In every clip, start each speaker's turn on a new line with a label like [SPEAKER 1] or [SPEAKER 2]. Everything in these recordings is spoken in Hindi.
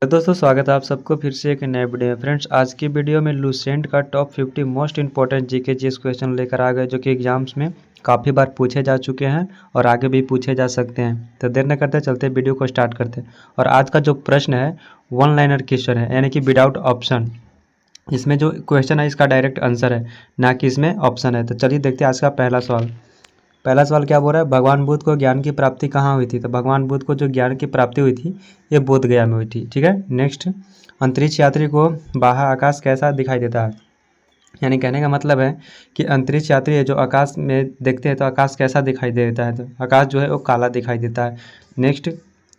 [SPEAKER 1] तो दोस्तों स्वागत है आप सबको फिर से एक नए वीडियो में। फ्रेंड्स आज की वीडियो में लूसेंट का top 50 most important GK GS question लेकर आ गए, जो कि एग्जाम्स में काफ़ी बार पूछे जा चुके हैं और आगे भी पूछे जा सकते हैं। तो देर न करते चलते वीडियो को स्टार्ट करते हैं। और आज का जो प्रश्न है वन लाइनर क्वेश्चन है, यानी कि विदाउट ऑप्शन। इसमें जो क्वेश्चन है इसका डायरेक्ट आंसर है, ना कि इसमें ऑप्शन है। तो चलिए देखते हैं आज का पहला सवाल क्या बोल रहा है। भगवान बुद्ध को ज्ञान की प्राप्ति कहाँ हुई थी? तो भगवान बुद्ध को जो ज्ञान की प्राप्ति हुई थी ये बोध गया में हुई थी। ठीक है, नेक्स्ट, अंतरिक्ष यात्री को बाह्य आकाश कैसा दिखाई देता है? यानी कहने का मतलब है कि अंतरिक्ष यात्री है जो आकाश में देखते हैं तो आकाश कैसा दिखाई देता है? तो आकाश जो है वो काला दिखाई देता है। नेक्स्ट,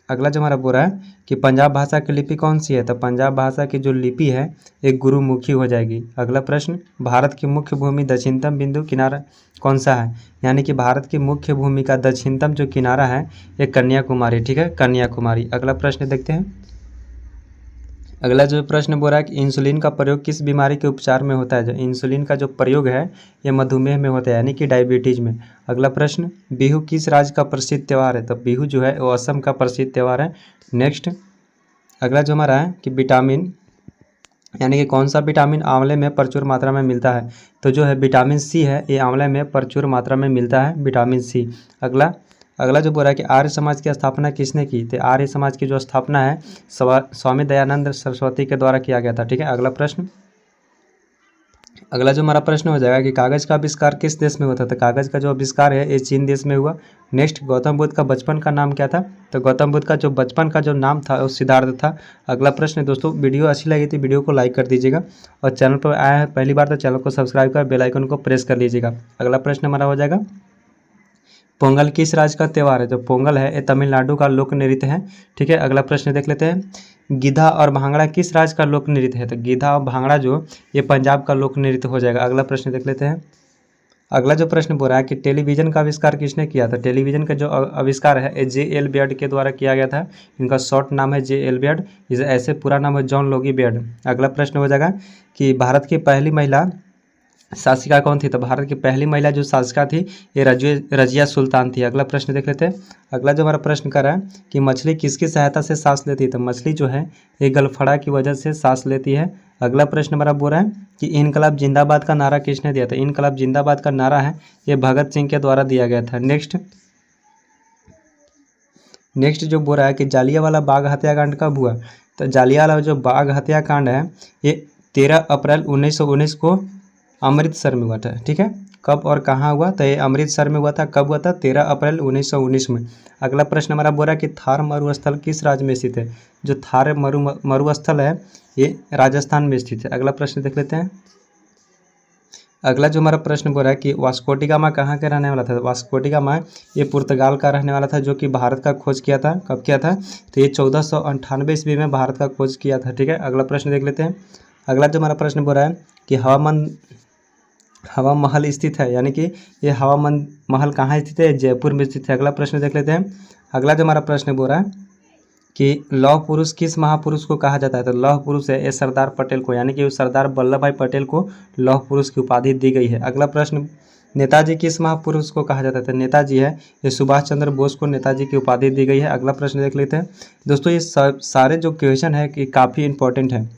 [SPEAKER 1] अगला जो हमारा बोल रहा है कि पंजाब भाषा की लिपि कौन सी है? तो पंजाब भाषा की जो लिपि है एक गुरुमुखी हो जाएगी। अगला प्रश्न, भारत की मुख्य भूमि दक्षिणतम बिंदु किनारा कौन सा है? यानी कि भारत की मुख्य भूमि का दक्षिणतम जो किनारा है ये कन्याकुमारी। ठीक है, कन्याकुमारी। अगला प्रश्न देखते हैं। अगला जो प्रश्न बोल रहा है कि इंसुलिन का प्रयोग किस बीमारी के उपचार में होता है? जो इंसुलिन का जो प्रयोग है ये मधुमेह में होता है, यानी कि डायबिटीज़ में। अगला प्रश्न, बिहू किस राज्य का प्रसिद्ध त्यौहार है? तो बिहू जो है वो असम का प्रसिद्ध त्यौहार है। नेक्स्ट, अगला जो हमारा है कि विटामिन, यानी कि कौन सा विटामिन आंवले में प्रचुर मात्रा में मिलता है? तो जो है विटामिन सी है ये आंवले में प्रचुर मात्रा में मिलता है, विटामिन सी। अगला जो बोल रहा है कि आर्य समाज की स्थापना किसने की? तो आर्य समाज की जो स्थापना है स्वामी दयानंद सरस्वती के द्वारा किया गया था। ठीक है, अगला प्रश्न। अगला जो हमारा प्रश्न हो जाएगा कि कागज़ का आविष्कार किस देश में हुआ था? तो कागज़ का जो आविष्कार है ये चीन देश में हुआ। नेक्स्ट, गौतम बुद्ध का बचपन का नाम क्या था? तो गौतम बुद्ध का जो बचपन का जो नाम था वो सिद्धार्थ था। अगला प्रश्न दोस्तों, वीडियो अच्छी लगी तो वीडियो को लाइक कर दीजिएगा और चैनल पर आया है पहली बार तो चैनल को सब्सक्राइब कर बेल आइकन को प्रेस कर लीजिएगा। अगला प्रश्न हमारा हो जाएगा, पोंगल किस राज्य का त्यौहार है? जो पोंगल है ये तमिलनाडु का लोक नृत्य है। ठीक है, अगला प्रश्न देख लेते हैं। गिद्धा और भांगड़ा किस राज्य का लोक नृत्य है? तो गिद्धा और भांगड़ा जो ये पंजाब का लोक नृत्य हो जाएगा। अगला प्रश्न देख लेते हैं। अगला जो प्रश्न बोल रहा है कि टेलीविज़न का आविष्कार किसने किया था? टेलीविज़न का जो आविष्कार है ये जे.एल. बेयर्ड के द्वारा किया गया था। इनका शॉर्ट नाम है जे.एल. बेयर्ड, इसे ऐसे पूरा नाम है जॉन लोगी बेयर्ड। अगला प्रश्न हो जाएगा कि भारत की पहली महिला शासिका कौन थी? तो भारत की पहली महिला जो शासिका थी ये रजिया सुल्तान थी। अगला प्रश्न देख लेते हैं। अगला जो हमारा प्रश्न कर रहा है कि मछली किसकी सहायता से सांस लेती है? तो मछली जो है ये गलफड़ा की वजह से सांस लेती है। अगला प्रश्न हमारा बोल रहा है कि इनकलाब जिंदाबाद का नारा किसने दिया था? इनकलाब जिंदाबाद का नारा है ये भगत सिंह के द्वारा दिया गया था। नेक्स्ट जो बोल रहा है कि जालियांवाला बाग हत्याकांड कब हुआ? तो जालियांवाला जो बाग हत्याकांड है ये 13 अप्रैल 1919 को अमृतसर में हुआ था। ठीक है, कब और कहाँ हुआ? तो ये अमृतसर में हुआ था। कब हुआ था? 13 अप्रैल 1919 में। अगला प्रश्न हमारा बोल रहा है कि थार मरुस्थल किस राज्य में स्थित है? जो थार मरुस्थल है ये राजस्थान में स्थित है। अगला प्रश्न देख लेते हैं। अगला जो हमारा प्रश्न बोल रहा है कि वास्को डी गामा कहाँ का रहने वाला था? वास्को डी गामा ये पुर्तगाल का रहने वाला था, जो कि भारत का खोज किया था। कब किया था? तो ये 1498 ईस्वी में भारत का खोज किया था। ठीक है, अगला प्रश्न देख लेते हैं। अगला जो हमारा प्रश्न बोल रहा है कि हवा महल स्थित है, यानी कि ये हवा महल कहाँ स्थित है? जयपुर में स्थित है। अगला प्रश्न देख लेते हैं। अगला जो हमारा प्रश्न बोल रहा है कि लौह पुरुष किस महापुरुष को कहा जाता है? तो लौह पुरुष है ये सरदार पटेल को, यानी कि सरदार वल्लभ भाई पटेल को लौह पुरुष की उपाधि दी गई है। अगला प्रश्न, नेताजी किस महापुरुष को कहा जाता है? तो नेताजी है ये सुभाष चंद्र बोस को नेताजी की उपाधि दी गई है। अगला प्रश्न देख लेते हैं। दोस्तों ये सारे जो क्वेश्चन है कि काफ़ी इंपॉर्टेंट है,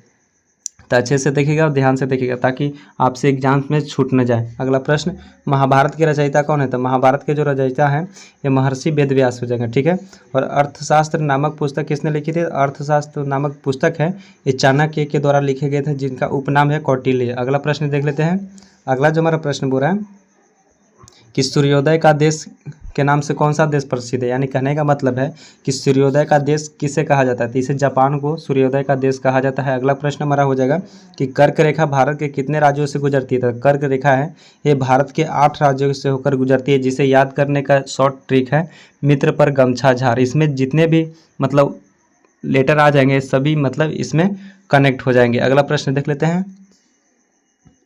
[SPEAKER 1] तो अच्छे से देखिएगा और ध्यान से देखिएगा ताकि आपसे एग्जाम्स में छूट न जाए। अगला प्रश्न, महाभारत के रचयिता कौन है? तो महाभारत के जो रचयिता हैं ये महर्षि वेदव्यास हो जाएगा। ठीक है, और अर्थशास्त्र नामक पुस्तक किसने लिखी थी? अर्थशास्त्र नामक पुस्तक है ये चाणक्य के द्वारा लिखे गए थे, जिनका उपनाम है कौटिल्य। अगला प्रश्न देख लेते हैं। अगला जो हमारा प्रश्न बोल रहा है कि सूर्योदय का देश के नाम से कौन सा देश प्रसिद्ध है? यानी कहने का मतलब है कि सूर्योदय का देश किसे कहा जाता है? तो इसे जापान को सूर्योदय का देश कहा जाता है। अगला प्रश्न हमारा हो जाएगा कि कर्क रेखा भारत के कितने राज्यों से गुजरती है? तो कर्क रेखा है ये भारत के 8 राज्यों से होकर गुजरती है, जिसे याद करने का शॉर्ट ट्रिक है मित्र पर गमछा झार। इसमें जितने भी मतलब लेटर आ जाएंगे सभी मतलब इसमें कनेक्ट हो जाएंगे। अगला प्रश्न देख लेते हैं।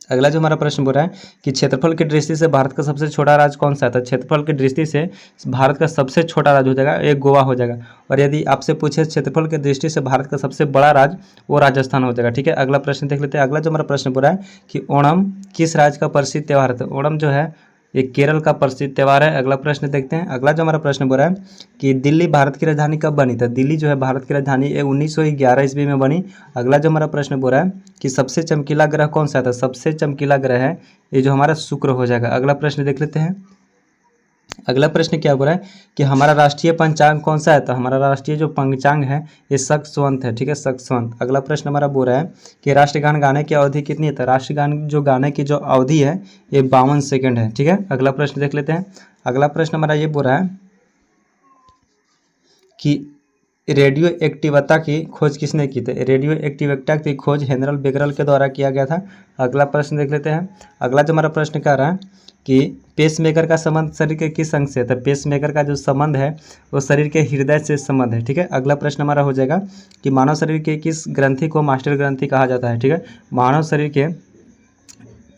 [SPEAKER 1] अगला जो हमारा प्रश्न बोल रहा है कि क्षेत्रफल की दृष्टि से भारत का सबसे छोटा राज्य कौन सा है? तो क्षेत्रफल की दृष्टि से भारत का सबसे छोटा राज्य हो जाएगा ये गोवा हो जाएगा। और यदि आपसे पूछे क्षेत्रफल की दृष्टि से भारत का सबसे बड़ा राज्य वो राजस्थान हो जाएगा। ठीक है, अगला प्रश्न देख लेते हैं। अगला जो हमारा प्रश्न बोल रहा है कि ओणम किस राज्य का प्रसिद्ध त्यौहार है? तो ओणम जो है ये केरल का प्रसिद्ध त्यौहार है। अगला प्रश्न देखते हैं। अगला जो हमारा प्रश्न बोल रहा है कि दिल्ली भारत की राजधानी कब बनी? तो दिल्ली जो है भारत की राजधानी 1911 ईस्वी में बनी। अगला जो हमारा प्रश्न बोल रहा है कि सबसे चमकीला ग्रह कौन सा था? सबसे चमकीला ग्रह है ये जो हमारा शुक्र हो जाएगा। अगला प्रश्न देख लेते हैं। अगला प्रश्न क्या बोल रहा है कि हमारा राष्ट्रीय पंचांग कौन सा है? तो हमारा राष्ट्रीय जो पंचांग है ये सक्सवंत है, ठीक है, सक्सवंत। अगला प्रश्न हमारा बोल रहा है कि राष्ट्रगान गाने की अवधि कितनी है? तो राष्ट्रगान जो गाने की जो अवधि है ये 52 सेकंड है, ठीक है। अगला प्रश्न देख लेते हैं। अगला प्रश्न हमारा ये बोल रहा है कि रेडियो एक्टिवता की खोज किसने की थी? रेडियो एक्टिवता की खोज हेनरल बेकरल के द्वारा किया गया था। अगला प्रश्न देख लेते हैं। अगला जो हमारा प्रश्न कह रहा है कि पेसमेकर का संबंध शरीर के किस अंग से है? तो पेसमेकर का जो संबंध है वो शरीर के हृदय से संबंध है, ठीक है। अगला प्रश्न हमारा हो जाएगा कि मानव शरीर के किस ग्रंथि को मास्टर ग्रंथि कहा जाता है? ठीक है, मानव शरीर के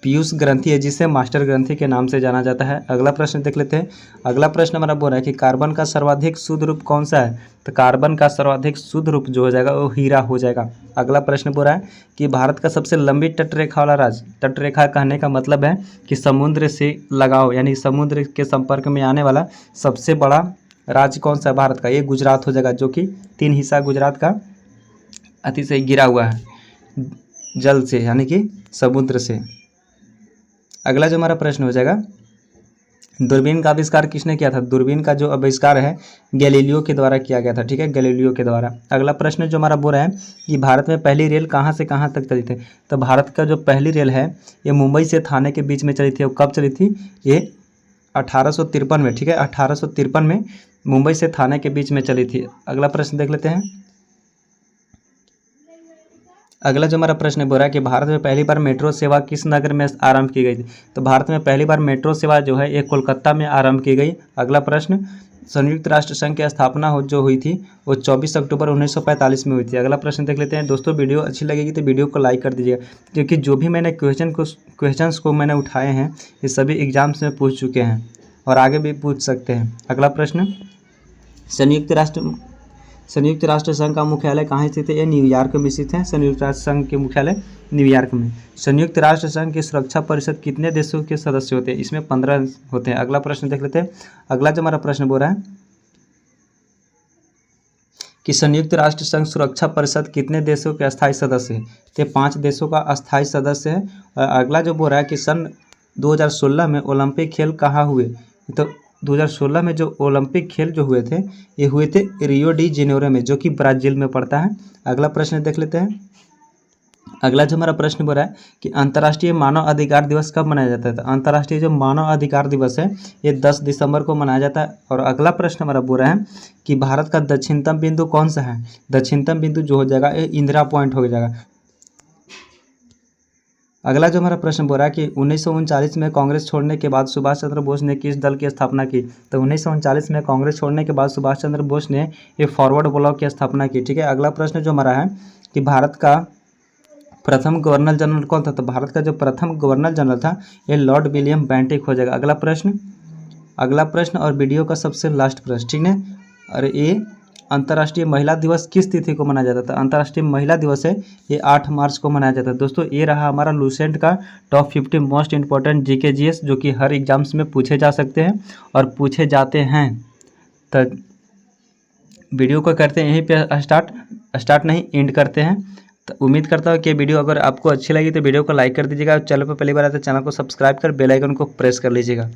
[SPEAKER 1] पीयूष ग्रंथि है जिसे मास्टर ग्रंथि के नाम से जाना जाता है। अगला प्रश्न देख लेते हैं। अगला प्रश्न हमारा बोल रहा है कि कार्बन का सर्वाधिक शुद्ध रूप कौन सा है? तो कार्बन का सर्वाधिक शुद्ध रूप जो हो जाएगा वो हीरा हो जाएगा। अगला प्रश्न बोल रहा है कि भारत का सबसे लंबी तटरेखा वाला राज्य, तटरेखा कहने का मतलब है कि समुद्र से लगाव यानी समुद्र के संपर्क में आने वाला सबसे बड़ा राज्य कौन सा है भारत का? ये गुजरात हो जाएगा, जो कि 3 हिस्सा गुजरात का अतिशय गिरा हुआ है जल से यानी कि समुद्र से। अगला जो हमारा प्रश्न हो जाएगा, दूरबीन का आविष्कार किसने किया था? दूरबीन का जो आविष्कार है गैलीलियो के द्वारा किया गया था, ठीक है, गैलीलियो के द्वारा। अगला प्रश्न जो हमारा बोल रहा है कि भारत में पहली रेल कहाँ से कहाँ तक चली थी? तो भारत का जो पहली रेल है ये मुंबई से थाने के बीच में चली थी। और कब चली थी? ये 1853 में, ठीक है, 1853 में मुंबई से थाने के बीच में चली थी। अगला प्रश्न देख लेते हैं। अगला जो हमारा प्रश्न बोल रहा है कि भारत में पहली बार मेट्रो सेवा किस नगर में आरंभ की गई थी? तो भारत में पहली बार मेट्रो सेवा जो है ये कोलकाता में आरंभ की गई। अगला प्रश्न, संयुक्त राष्ट्र संघ की स्थापना जो हुई थी वो 24 अक्टूबर 1945 में हुई थी। अगला प्रश्न देख लेते हैं। दोस्तों वीडियो अच्छी लगेगी तो वीडियो को लाइक कर दीजिएगा, क्योंकि जो भी मैंने क्वेश्चंस को मैंने उठाए हैं ये सभी एग्जाम्स में पूछ चुके हैं और आगे भी पूछ सकते हैं। अगला प्रश्न, संयुक्त राष्ट्र संघ का मुख्यालय कहाँ स्थित है? ये न्यूयॉर्क में स्थित है। संयुक्त राष्ट्र संघ के मुख्यालय न्यूयॉर्क में। संयुक्त राष्ट्र संघ की सुरक्षा परिषद कितने देशों के सदस्य होते हैं? इसमें 15 होते हैं। अगला प्रश्न देख लेते हैं। अगला जो हमारा प्रश्न बोल रहा है कि संयुक्त राष्ट्र संघ सुरक्षा परिषद कितने देशों के अस्थायी सदस्य है? तो 5 देशों का अस्थायी सदस्य है। और अगला जो बोल रहा है कि सन 2016 में ओलंपिक खेल कहाँ हुए? तो 2016 में जो ओलंपिक खेल जो हुए थे ये हुए थे रियो डी जेनेरो में, जो कि ब्राज़ील में पड़ता है। अगला प्रश्न देख लेते हैं। अगला जो हमारा प्रश्न बोल रहा है कि अंतर्राष्ट्रीय मानव अधिकार दिवस कब मनाया जाता है? तो अंतर्राष्ट्रीय जो मानव अधिकार दिवस है ये 10 दिसंबर को मनाया जाता है। और अगला प्रश्न हमारा बोल रहा है कि भारत का दक्षिणतम बिंदु कौन सा है? दक्षिणतम बिंदु जो हो जाएगा ये इंदिरा पॉइंट हो जाएगा। अगला जो हमारा प्रश्न बोल रहा है कि 1939 में कांग्रेस छोड़ने के बाद सुभाष चंद्र बोस ने किस दल की स्थापना की? तो 1939 में कांग्रेस छोड़ने के बाद सुभाष चंद्र बोस ने ये फॉरवर्ड ब्लॉक की स्थापना की, ठीक है। अगला प्रश्न जो हमारा है कि भारत का प्रथम गवर्नर जनरल कौन था? तो भारत का जो प्रथम गवर्नर जनरल था ये लॉर्ड विलियम बेंटिक हो जाएगा। अगला प्रश्न और वीडियो का सबसे लास्ट प्रश्न, ठीक है। और ये अंतर्राष्ट्रीय महिला दिवस किस तिथि को मनाया जाता है? अंतर्राष्ट्रीय महिला दिवस है ये 8 मार्च को मनाया जाता है। दोस्तों ये रहा हमारा लूसेंट का top 50 most important GK GS, जो कि हर एग्जाम्स में पूछे जा सकते हैं और पूछे जाते हैं। तो वीडियो को करते हैं यहीं पे स्टार्ट नहीं एंड करते हैं। तो उम्मीद करता हूँ कि वीडियो अगर आपको अच्छी लगी तो वीडियो को लाइक कर दीजिएगा। चैनल पर पहली बार आए तो चैनल को सब्सक्राइब कर बेल आइकन को प्रेस कर लीजिएगा।